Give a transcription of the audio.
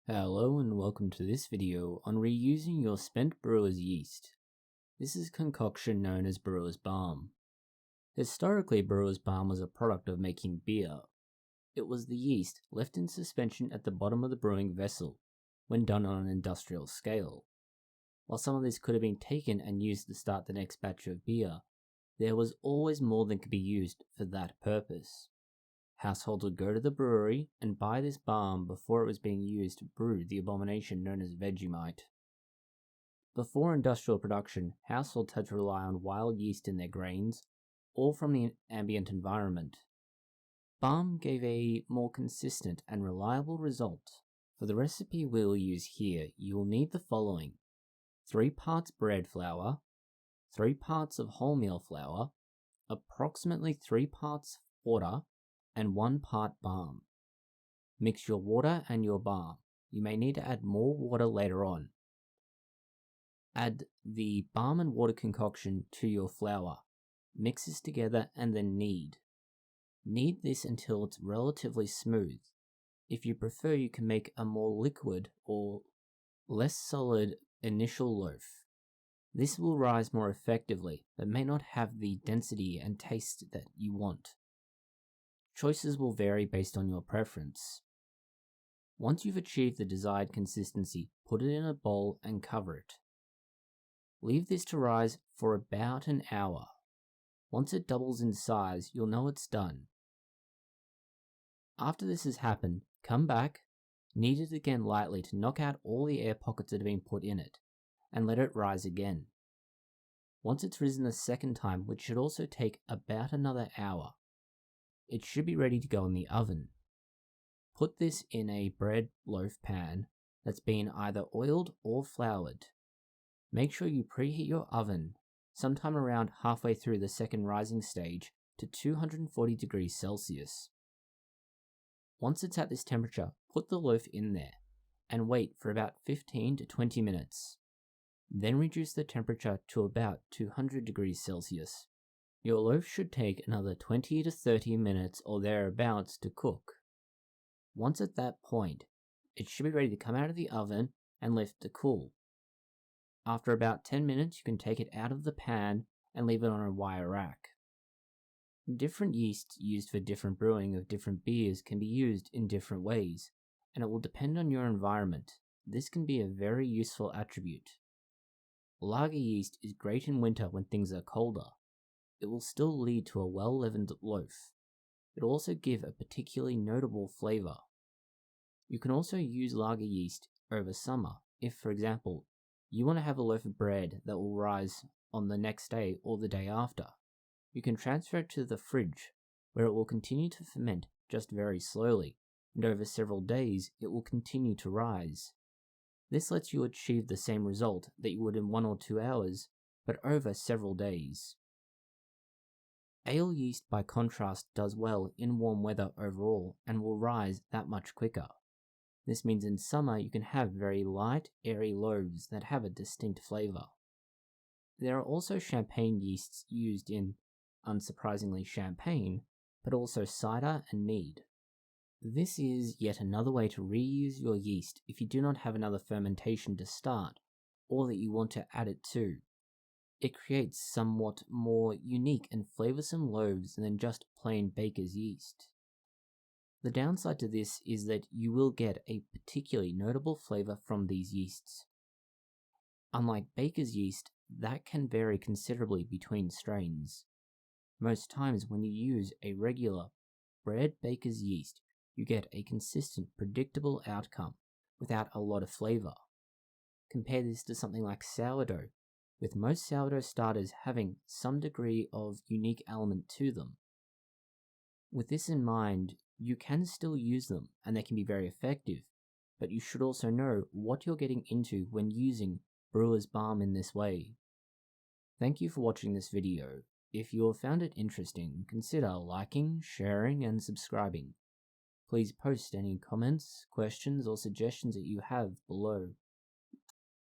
Hello and welcome to this video on reusing your spent brewer's yeast. This is a concoction known as brewer's balm. Historically, brewer's balm was a product of making beer. It was the yeast left in suspension at the bottom of the brewing vessel when done on an industrial scale. While some of this could have been taken and used to start the next batch of beer, there was always more than could be used for that purpose. Households would go to the brewery and buy this balm before it was being used to brew the abomination known as Vegemite. Before industrial production, households had to rely on wild yeast in their grains, or from the ambient environment. Balm gave a more consistent and reliable result. For the recipe we'll use here, you will need the following: 3 parts bread flour, 3 parts of wholemeal flour, approximately 3 parts water, and 1 part balm. Mix your water and your balm. You may need to add more water later on. Add the balm and water concoction to your flour. Mix this together and then knead. Knead this until it's relatively smooth. If you prefer, you can make a more liquid or less solid initial loaf. This will rise more effectively, but may not have the density and taste that you want. Choices will vary based on your preference. Once you've achieved the desired consistency, put it in a bowl and cover it. Leave this to rise for about an hour. Once it doubles in size, you'll know it's done. After this has happened, come back, knead it again lightly to knock out all the air pockets that have been put in it, and let it rise again. Once it's risen the second time, which should also take about another hour, it should be ready to go in the oven. Put this in a bread loaf pan that's been either oiled or floured. Make sure you preheat your oven sometime around halfway through the second rising stage to 240 degrees Celsius. Once it's at this temperature, put the loaf in there and wait for about 15 to 20 minutes. Then reduce the temperature to about 200 degrees Celsius. Your loaf should take another 20 to 30 minutes or thereabouts to cook. Once at that point, it should be ready to come out of the oven and left to cool. After about 10 minutes, you can take it out of the pan and leave it on a wire rack. Different yeasts used for different brewing of different beers can be used in different ways, and it will depend on your environment. This can be a very useful attribute. Lager yeast is great in winter when things are colder. It will still lead to a well-leavened loaf. It will also give a particularly notable flavor. You can also use lager yeast over summer if, for example, you want to have a loaf of bread that will rise on the next day or the day after. You can transfer it to the fridge, where it will continue to ferment just very slowly, and over several days it will continue to rise. This lets you achieve the same result that you would in 1 or 2 hours, but over several days. Ale yeast, by contrast, does well in warm weather overall and will rise that much quicker. This means in summer you can have very light, airy loaves that have a distinct flavor. There are also champagne yeasts used in, unsurprisingly, champagne, but also cider and mead. This is yet another way to reuse your yeast if you do not have another fermentation to start, or that you want to add it to. It creates somewhat more unique and flavoursome loaves than just plain baker's yeast. The downside to this is that you will get a particularly notable flavour from these yeasts. Unlike baker's yeast, that can vary considerably between strains. Most times when you use a regular bread baker's yeast, you get a consistent, predictable outcome without a lot of flavour. Compare this to something like sourdough, with most sourdough starters having some degree of unique element to them. With this in mind, you can still use them and they can be very effective, but you should also know what you're getting into when using brewer's balm in this way. Thank you for watching this video. If you have found it interesting, consider liking, sharing, and subscribing. Please post any comments, questions, or suggestions that you have below.